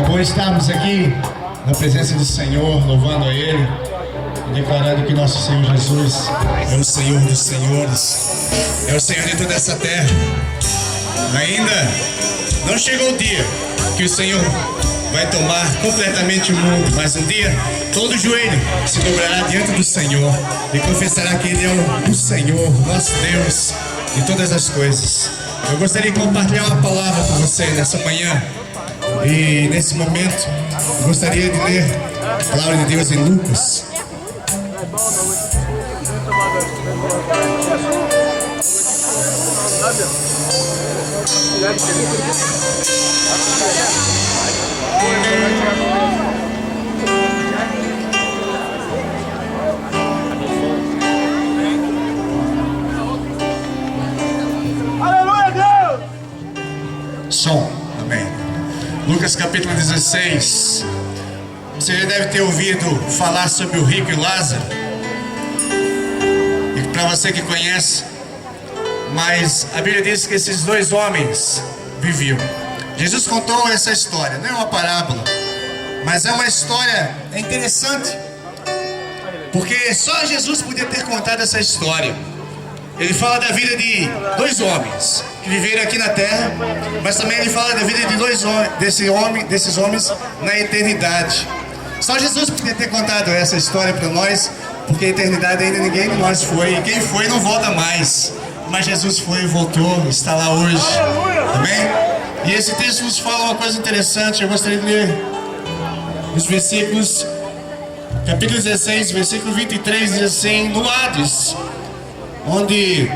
É bom estarmos aqui na presença do Senhor, louvando a Ele e declarando que nosso Senhor Jesus é o Senhor dos senhores, é o Senhor de toda essa terra. Ainda não chegou o dia que o Senhor vai tomar completamente o mundo, mas um dia todo joelho se dobrará diante do Senhor e confessará que Ele é o Senhor, nosso Deus, de todas as coisas. Eu gostaria de compartilhar uma palavra com você nessa manhã. E nesse momento, eu gostaria de ler a palavra de Deus em Lucas. Aleluia, Deus! Som, amém. Lucas capítulo 16. Você já deve ter ouvido falar sobre o rico e Lázaro. E para você que conhece, mas a Bíblia diz que esses dois homens viviam. Jesus contou essa história, não é uma parábola, mas é uma história interessante, porque só Jesus podia ter contado essa história. Ele fala da vida de dois homens que viveram aqui na terra, mas também ele fala da vida de desses homens na eternidade. Só Jesus podia ter contado essa história para nós, porque a eternidade ainda ninguém de nós foi, e quem foi não volta mais. Mas Jesus foi e voltou, está lá hoje. Amém? E esse texto nos fala uma coisa interessante. Eu gostaria de ler os versículos, capítulo 16, versículo 23, diz assim: no Hades, onde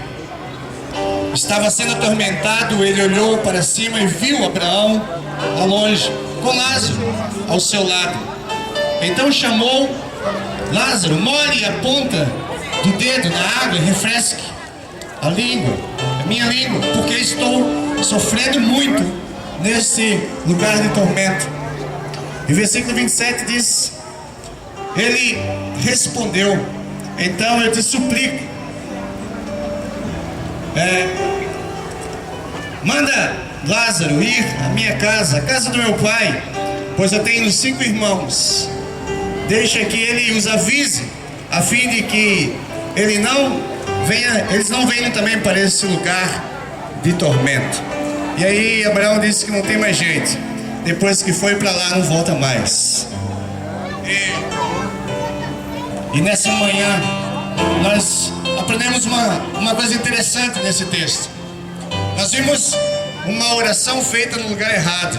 estava sendo atormentado, ele olhou para cima e viu Abraão ao longe, com Lázaro ao seu lado. Então chamou: Lázaro, molhe a ponta do dedo na água e refresque a minha língua, porque estou sofrendo muito nesse lugar de tormento. E versículo 27 diz: ele respondeu: então eu te suplico, manda Lázaro ir à minha casa, a casa do meu pai, pois eu tenho 5 irmãos. Deixa que ele os avise, a fim de que eles não venham também para esse lugar de tormento. E aí Abraão disse que não tem mais jeito. Depois que foi para lá, não volta mais. E nessa manhã nós aprendemos uma coisa interessante nesse texto. Nós vimos uma oração feita no lugar errado.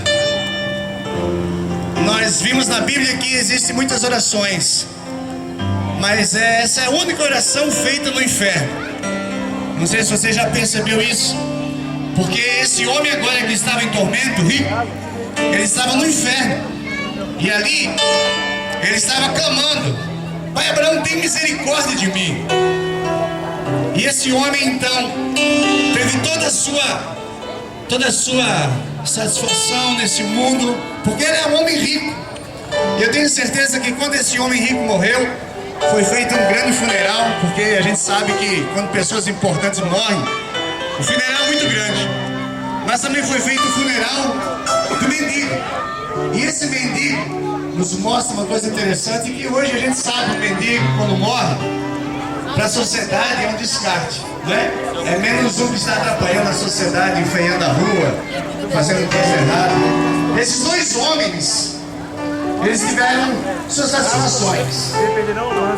Nós vimos na Bíblia que existem muitas orações, mas essa é a única oração feita no inferno. Não sei se você já percebeu isso, porque esse homem agora que estava em tormento, rico, ele estava no inferno, e ali ele estava clamando: Pai Abraão, tem misericórdia de mim. E esse homem então teve toda a sua satisfação nesse mundo, porque ele é um homem rico. E eu tenho certeza que quando esse homem rico morreu, foi feito um grande funeral, porque a gente sabe que quando pessoas importantes morrem, o funeral é muito grande. Mas também foi feito o funeral do mendigo. E esse mendigo nos mostra uma coisa interessante, que hoje a gente sabe que o mendigo, quando morre, para a sociedade é um descarte, né? É menos um que está atrapalhando a sociedade, enfeiando a rua, fazendo coisa errada. Esses dois homens, eles tiveram suas satisfações.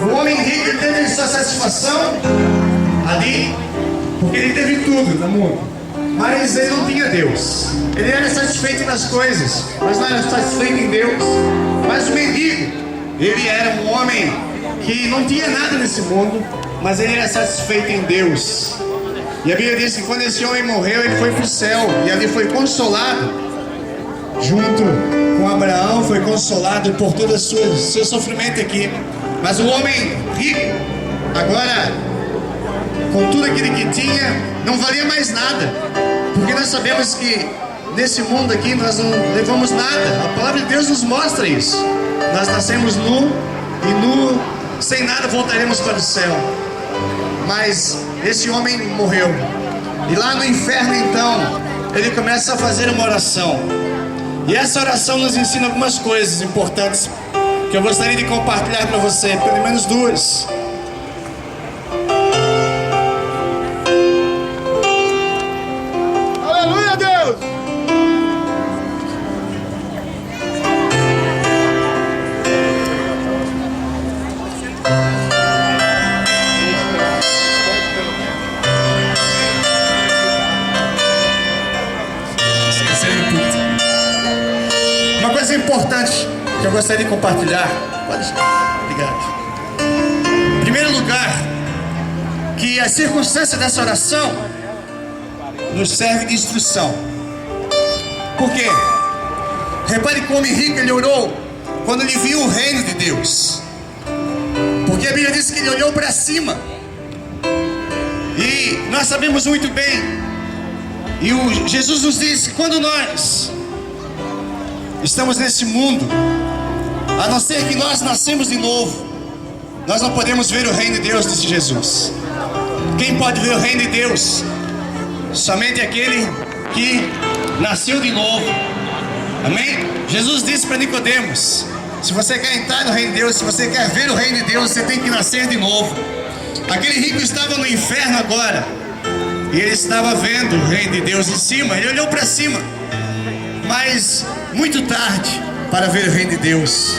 O homem rico teve sua satisfação ali, porque ele teve tudo no mundo, mas ele não tinha Deus. Ele era satisfeito nas coisas, mas não era satisfeito em Deus. Mas o mendigo, ele era um homem que não tinha nada nesse mundo, mas ele era satisfeito em Deus. E a Bíblia diz que quando esse homem morreu, ele foi para o céu, e ali foi consolado junto com Abraão, foi consolado por todo o seu sofrimento aqui. Mas o homem rico, agora, com tudo aquilo que tinha, não valia mais nada, porque nós sabemos que nesse mundo aqui nós não levamos nada. A palavra de Deus nos mostra isso. Nós nascemos nu, e nu, sem nada, voltaremos para o céu. Mas esse homem morreu, e lá no inferno então ele começa a fazer uma oração. E essa oração nos ensina algumas coisas importantes que eu gostaria de compartilhar para você, pelo menos duas. Aleluia, Deus! Uma coisa importante que eu gostaria de compartilhar. Pode ser. Obrigado. Em primeiro lugar, que a circunstância dessa oração nos serve de instrução. Por quê? Repare como Henrique ele orou quando ele viu o reino de Deus. Porque a Bíblia diz que ele olhou para cima. E nós sabemos muito bem. E Jesus nos disse que quando nós estamos nesse mundo, a não ser que nós nascemos de novo, nós não podemos ver o reino de Deus, disse Jesus. Quem pode ver o reino de Deus? Somente aquele que nasceu de novo. Amém? Jesus disse para Nicodemos: se você quer entrar no reino de Deus, se você quer ver o reino de Deus, você tem que nascer de novo. Aquele rico estava no inferno agora, e ele estava vendo o reino de Deus em cima. Ele olhou para cima, mas muito tarde para ver o reino de Deus.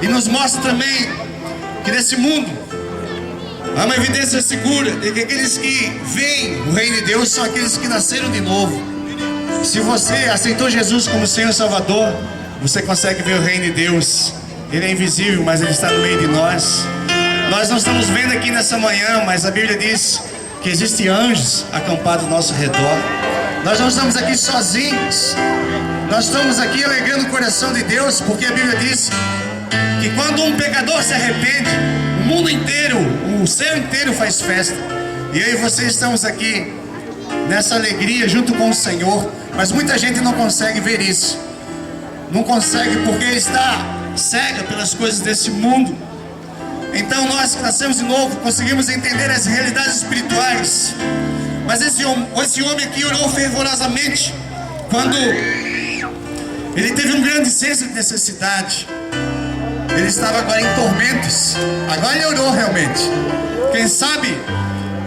E nos mostra também que nesse mundo há uma evidência segura de que aqueles que veem o reino de Deus são aqueles que nasceram de novo. Se você aceitou Jesus como Senhor e Salvador, você consegue ver o reino de Deus. Ele é invisível, mas Ele está no meio de nós. Nós não estamos vendo aqui nessa manhã, mas a Bíblia diz que existem anjos acampados ao nosso redor. Nós não estamos aqui sozinhos. Nós estamos aqui alegrando o coração de Deus, porque a Bíblia diz que quando um pecador se arrepende, o mundo inteiro, o céu inteiro faz festa. E eu e você estamos aqui nessa alegria junto com o Senhor. Mas muita gente não consegue ver isso. Não consegue porque está cega pelas coisas desse mundo. Então nós que nascemos de novo conseguimos entender as realidades espirituais. Mas esse homem aqui orou fervorosamente quando ele teve um grande senso de necessidade. Ele estava agora em tormentos. Agora ele orou realmente. Quem sabe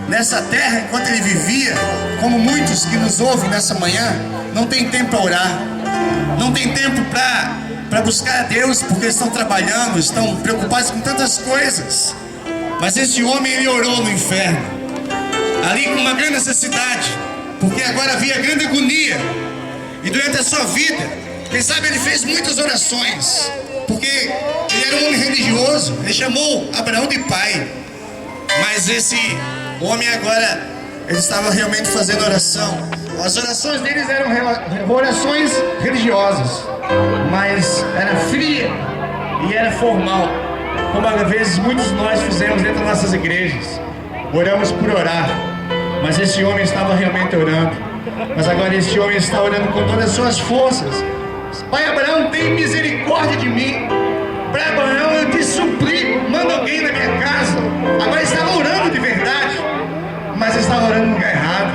nessa terra, enquanto ele vivia, como muitos que nos ouvem nessa manhã, não tem tempo para orar, não tem tempo para buscar a Deus, porque estão trabalhando, estão preocupados com tantas coisas. Mas esse homem, ele orou no inferno, ali com uma grande necessidade, porque agora havia grande agonia. E durante a sua vida, quem sabe ele fez muitas orações, porque ele era um homem religioso. Ele chamou Abraão de pai. Mas esse homem agora, ele estava realmente fazendo oração. As orações deles eram orações religiosas, mas era fria e era formal, como às vezes muitos de nós fizemos dentro das nossas igrejas. Oramos por orar, mas esse homem estava realmente orando. Mas agora esse homem está orando com todas as suas forças. Pai Abraão, tem misericórdia de mim. Pai Abraão, eu te suplico, manda alguém na minha casa. Agora estava orando de verdade, mas estava orando no lugar errado.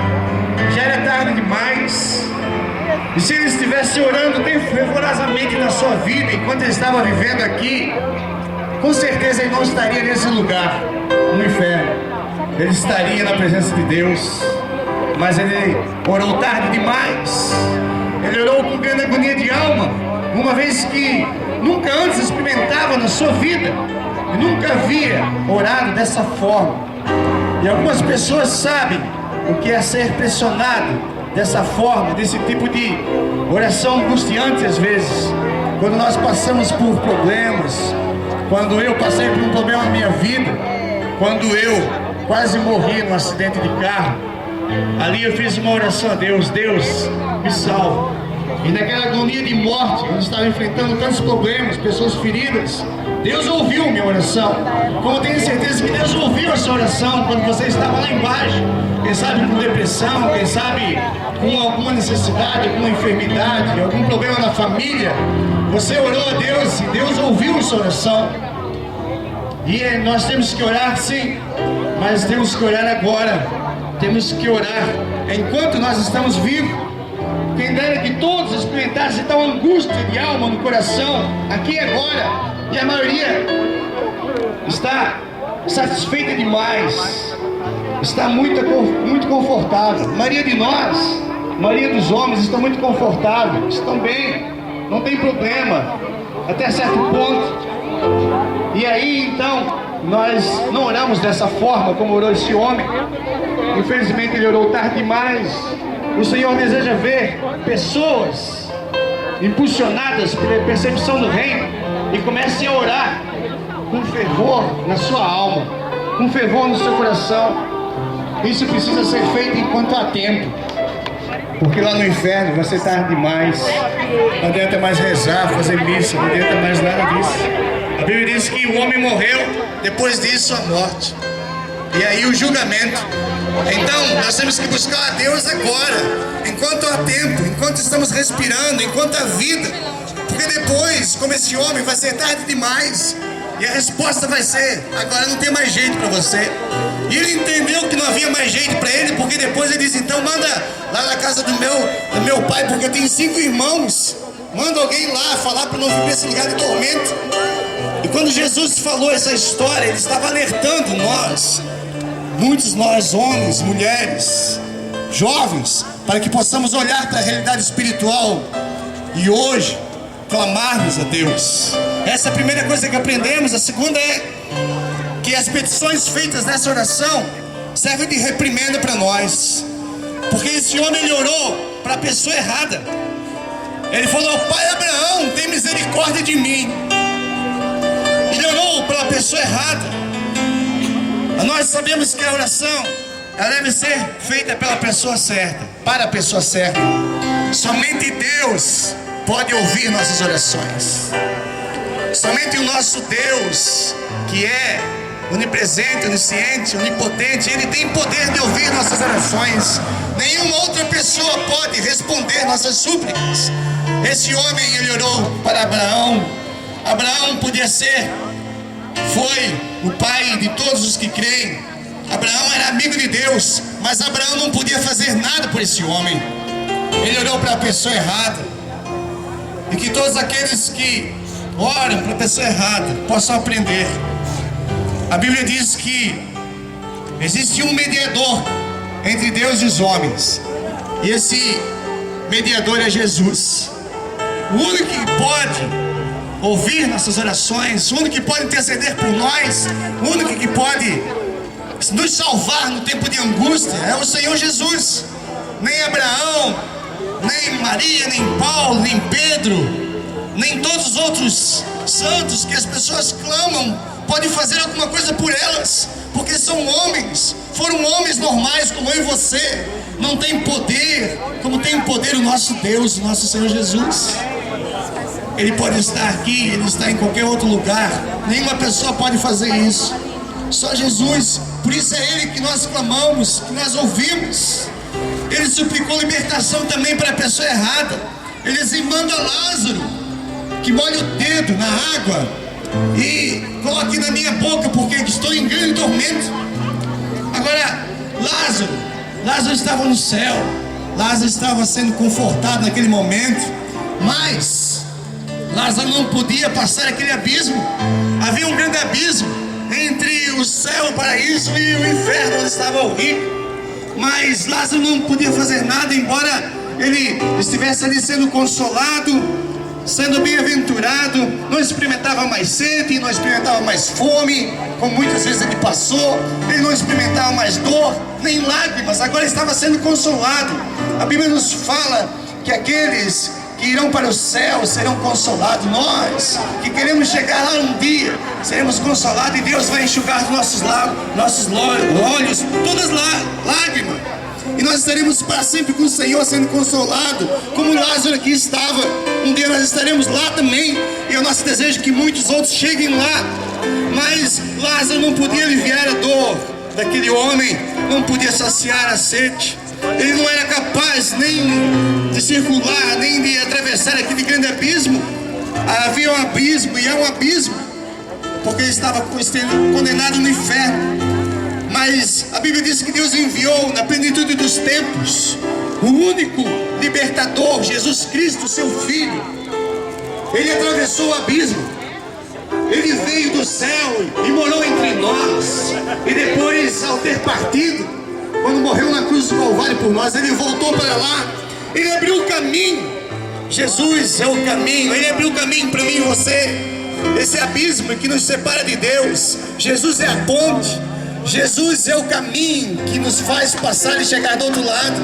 Já era tarde demais. E se ele estivesse orando fervorosamente na sua vida, enquanto ele estava vivendo aqui, com certeza ele não estaria nesse lugar, no inferno. Ele estaria na presença de Deus. Mas ele orou tarde demais. Ele orou com grande agonia de alma, uma vez que nunca antes experimentava na sua vida e nunca havia orado dessa forma. E algumas pessoas sabem o que é ser pressionado dessa forma, desse tipo de oração angustiante às vezes. Quando nós passamos por problemas, quando eu passei por um problema na minha vida, quando eu quase morri num acidente de carro, ali eu fiz uma oração a Deus: Deus, me salva. E naquela agonia de morte, onde estava enfrentando tantos problemas, pessoas feridas, Deus ouviu minha oração. Como eu tenho certeza que Deus ouviu a sua oração quando você estava lá embaixo, quem sabe com depressão, quem sabe com alguma necessidade, alguma enfermidade, algum problema na família, você orou a Deus e Deus ouviu a sua oração. E nós temos que orar sim, mas temos que orar agora. Temos que orar enquanto nós estamos vivos. Quem dera que todos experimentassem tal angústia de alma no coração, aqui e agora, e a maioria está satisfeita demais, está muito confortável. A maioria de nós, a maioria dos homens estão muito confortáveis, estão bem, não tem problema, até certo ponto. E aí então, nós não oramos dessa forma como orou esse homem. Infelizmente ele orou tarde demais. O Senhor deseja ver pessoas impulsionadas pela percepção do reino e comecem a orar com fervor na sua alma, com fervor no seu coração. Isso precisa ser feito enquanto há tempo, porque lá no inferno vai ser tarde demais. Não adianta mais rezar, fazer missa, não adianta mais nada disso. A Bíblia diz que o homem morreu, depois disso a morte, e aí o julgamento. Então nós temos que buscar a Deus agora, enquanto há tempo, enquanto estamos respirando, enquanto há vida, porque depois, como esse homem, vai ser tarde demais, e a resposta vai ser: agora não tem mais jeito para você. E ele entendeu que não havia mais jeito para ele, porque depois ele diz: então manda lá na casa do meu pai, porque eu tenho 5 irmãos, manda alguém lá falar para não vir esse lugar de tormento. E quando Jesus falou essa história, ele estava alertando nós, muitos nós, homens, mulheres, jovens, para que possamos olhar para a realidade espiritual e hoje clamarmos a Deus. Essa é a primeira coisa que aprendemos. A segunda é que as petições feitas nessa oração servem de reprimenda para nós, porque esse homem, ele orou para a pessoa errada. Ele falou: pai Abraão, tem misericórdia de mim. Ele orou para a pessoa errada. Nós sabemos que a oração, ela deve ser feita pela pessoa certa, para a pessoa certa. Somente Deus pode ouvir nossas orações. Somente o nosso Deus, que é onipresente, onisciente, onipotente, Ele tem poder de ouvir nossas orações. Nenhuma outra pessoa pode responder nossas súplicas. Esse homem, ele orou para Abraão. Abraão podia ser, foi o pai de todos os que creem. Abraão era amigo de Deus, mas Abraão não podia fazer nada por esse homem. Ele orou para a pessoa errada. E que todos aqueles que oram para a pessoa errada possam aprender. A Bíblia diz que existe um mediador entre Deus e os homens, e esse mediador é Jesus. O único que pode ouvir nossas orações, o único que pode interceder por nós, o único que pode nos salvar no tempo de angústia é o Senhor Jesus. Nem Abraão, nem Maria, nem Paulo, nem Pedro, nem todos os outros santos que as pessoas clamam pode fazer alguma coisa por elas, porque são homens, foram homens normais como eu e você. Não tem poder como tem o poder o nosso Deus, o nosso Senhor Jesus. Ele pode estar aqui, ele está em qualquer outro lugar. Nenhuma pessoa pode fazer isso, só Jesus. Por isso é Ele que nós clamamos, que nós ouvimos. Ele suplicou libertação também para a pessoa errada. Ele assim: manda Lázaro que molhe o dedo na água e coloque na minha boca, porque estou em grande tormento. Agora, Lázaro estava no céu, Lázaro estava sendo confortado naquele momento, mas Lázaro não podia passar aquele abismo. Havia um grande abismo entre o céu, o paraíso, e o inferno, onde estava o rico. Mas Lázaro não podia fazer nada, embora ele estivesse ali sendo consolado, sendo bem-aventurado. Não experimentava mais sede, não experimentava mais fome, como muitas vezes ele passou. Ele não experimentava mais dor, nem lágrimas. Agora estava sendo consolado. A Bíblia nos fala que aqueles que irão para o céu serão consolados. Nós que queremos chegar lá um dia seremos consolados, e Deus vai enxugar dos nossos olhos todas as lágrimas, e nós estaremos para sempre com o Senhor, sendo consolado, como Lázaro aqui estava. Um dia nós estaremos lá também, e é o nosso desejo que muitos outros cheguem lá. Mas Lázaro não podia aliviar a dor daquele homem, não podia saciar a sede. Ele não era capaz nem de circular, nem de atravessar aquele grande abismo. Havia um abismo, e é um abismo, porque ele estava condenado no inferno. Mas a Bíblia diz que Deus enviou na plenitude dos tempos o único libertador, Jesus Cristo, seu Filho. Ele atravessou o abismo. Ele veio do céu e morou entre nós. E depois, ao ter partido, quando morreu na cruz do Calvário por nós, ele voltou para lá. Ele abriu o caminho. Jesus é o caminho. Ele abriu o caminho para mim e você. Esse abismo que nos separa de Deus. Jesus é a ponte. Jesus é o caminho que nos faz passar e chegar do outro lado.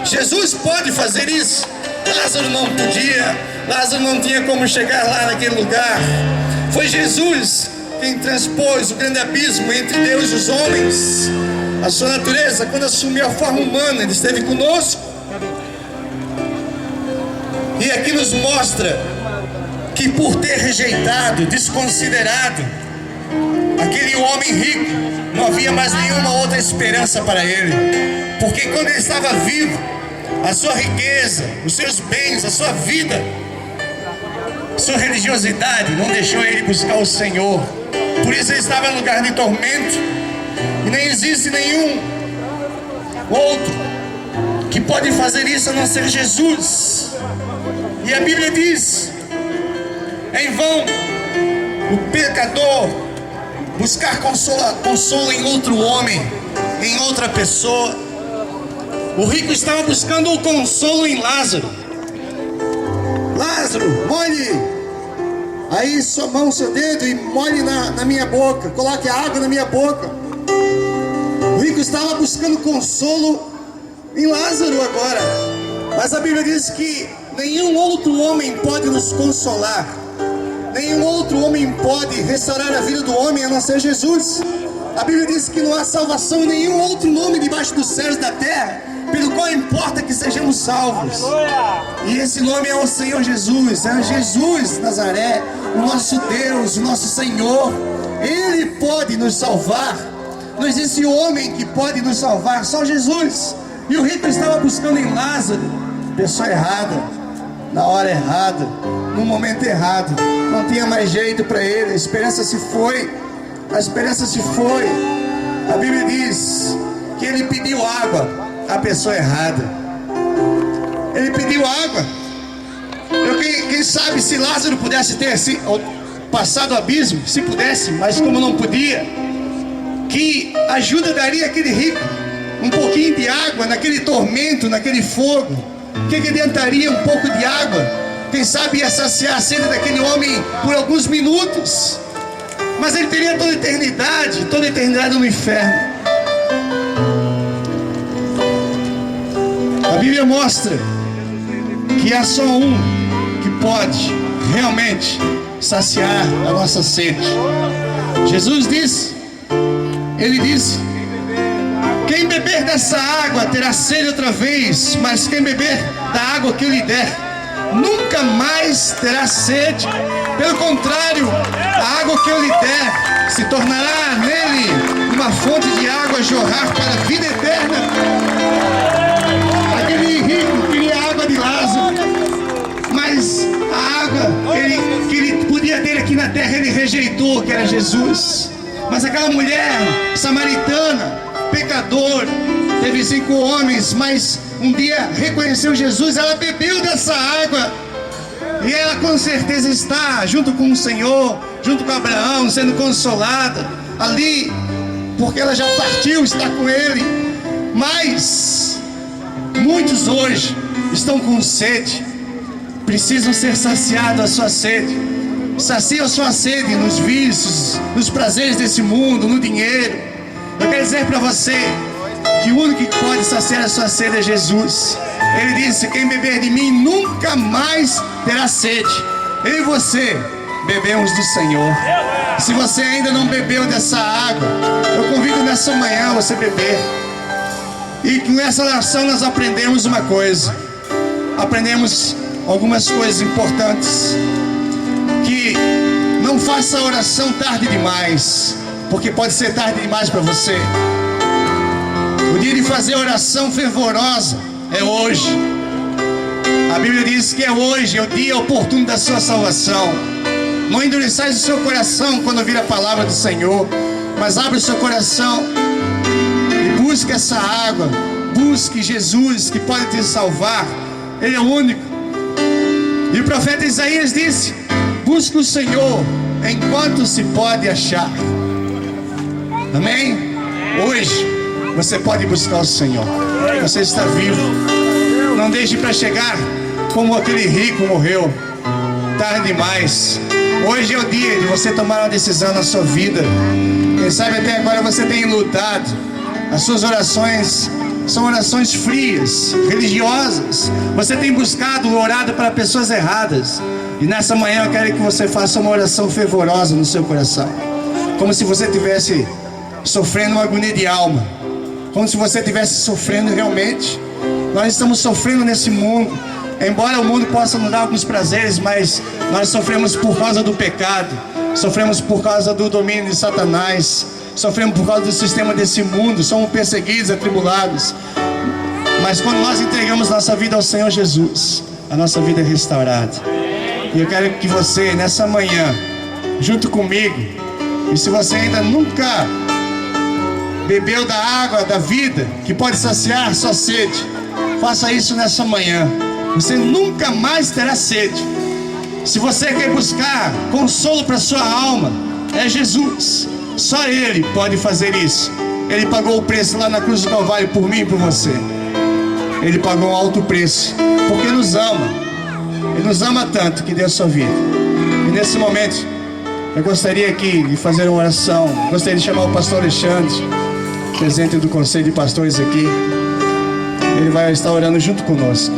Jesus pode fazer isso. Lázaro não podia. Lázaro não tinha como chegar lá naquele lugar. Foi Jesus quem transpôs o grande abismo entre Deus e os homens. A sua natureza, quando assumiu a forma humana, ele esteve conosco. E aqui nos mostra que por ter rejeitado, desconsiderado aquele homem rico, não havia mais nenhuma outra esperança para ele. Porque quando ele estava vivo, a sua riqueza, os seus bens, a sua vida, sua religiosidade não deixou ele buscar o Senhor. Por isso ele estava em lugar de tormento. E nem existe nenhum outro que pode fazer isso a não ser Jesus. E a Bíblia diz: em vão o pecador buscar consolo em outro homem, em outra pessoa. O rico estava buscando o consolo em Lázaro. Lázaro, molhe aí sua mão, seu dedo, e molhe na minha boca. Coloque a água na minha boca. O rico estava buscando consolo em Lázaro agora. Mas a Bíblia diz que nenhum outro homem pode nos consolar. Nenhum outro homem pode restaurar a vida do homem a não ser Jesus. A Bíblia diz que não há salvação em nenhum outro nome debaixo dos céus da terra, pelo qual importa que sejamos salvos. E esse nome é o Senhor Jesus. É Jesus Nazaré, o nosso Deus, o nosso Senhor. Ele pode nos salvar. Não existe homem que pode nos salvar, só Jesus. E o rico estava buscando em Lázaro, pessoa errada, na hora errada, no momento errado. Não tinha mais jeito para ele. A esperança se foi. A esperança se foi. A Bíblia diz que ele pediu água à pessoa errada. Ele pediu água. Quem sabe se Lázaro pudesse ter passado o abismo, se pudesse, mas como não podia, que ajuda daria aquele rico? Um pouquinho de água naquele tormento, naquele fogo. O que adiantaria um pouco de água? Quem sabe ia saciar a sede daquele homem por alguns minutos. Mas ele teria toda a eternidade no inferno. A Bíblia mostra que há só um que pode realmente saciar a nossa sede. Jesus disse, ele disse: quem beber dessa água terá sede outra vez, mas quem beber da água que eu lhe der, nunca mais terá sede. Pelo contrário, a água que eu lhe der se tornará nele uma fonte de água a jorrar para a vida eterna. Aquele rico queria a água de Lázaro, mas a água que ele podia ter aqui na terra, ele rejeitou, que era Jesus. Mas aquela mulher samaritana, pecador, teve 5 homens, mas um dia reconheceu Jesus, ela bebeu dessa água. E ela com certeza está junto com o Senhor, junto com Abraão, sendo consolada ali, porque ela já partiu, está com ele. Mas muitos hoje estão com sede, precisam ser saciados a sua sede. Sacia a sua sede nos vícios, nos prazeres desse mundo, no dinheiro. Eu quero dizer para você que o único que pode saciar a sua sede é Jesus. Ele disse: quem beber de mim nunca mais terá sede. Eu e você bebemos do Senhor. Se você ainda não bebeu dessa água, eu convido nessa manhã você beber. E com essa oração nós aprendemos uma coisa. Aprendemos algumas coisas importantes. Que não faça a oração tarde demais, porque pode ser tarde demais para você. O dia de fazer oração fervorosa é hoje. A Bíblia diz que é hoje, é o dia oportuno da sua salvação. Não endureçais o seu coração quando ouvir a palavra do Senhor, mas abre o seu coração e busque essa água. Busque Jesus, que pode te salvar. Ele é o único. E o profeta Isaías disse: busca o Senhor enquanto se pode achar. Amém? Hoje você pode buscar o Senhor. Você está vivo. Não deixe para chegar como aquele rico morreu. Tarde demais. Hoje é o dia de você tomar uma decisão na sua vida. Quem sabe até agora você tem lutado. As suas orações são orações frias, religiosas. Você tem buscado, orado para pessoas erradas. E nessa manhã eu quero que você faça uma oração fervorosa no seu coração, como se você estivesse sofrendo uma agonia de alma, como se você estivesse sofrendo realmente. Nós estamos sofrendo nesse mundo. Embora o mundo possa nos dar alguns prazeres, mas nós sofremos por causa do pecado, sofremos por causa do domínio de Satanás, sofremos por causa do sistema desse mundo, somos perseguidos, atribulados. Mas quando nós entregamos nossa vida ao Senhor Jesus, a nossa vida é restaurada. E eu quero que você, nessa manhã, junto comigo, e se você ainda nunca bebeu da água da vida, que pode saciar sua sede, faça isso nessa manhã. Você nunca mais terá sede. Se você quer buscar consolo para sua alma, é Jesus. Só Ele pode fazer isso. Ele pagou o preço lá na cruz do Calvário por mim e por você. Ele pagou um alto preço, porque nos ama. Ele nos ama tanto que deu a sua vida. E nesse momento, eu gostaria aqui de fazer uma oração. Gostaria de chamar o pastor Alexandre, presidente do Conselho de Pastores aqui. Ele vai estar orando junto conosco.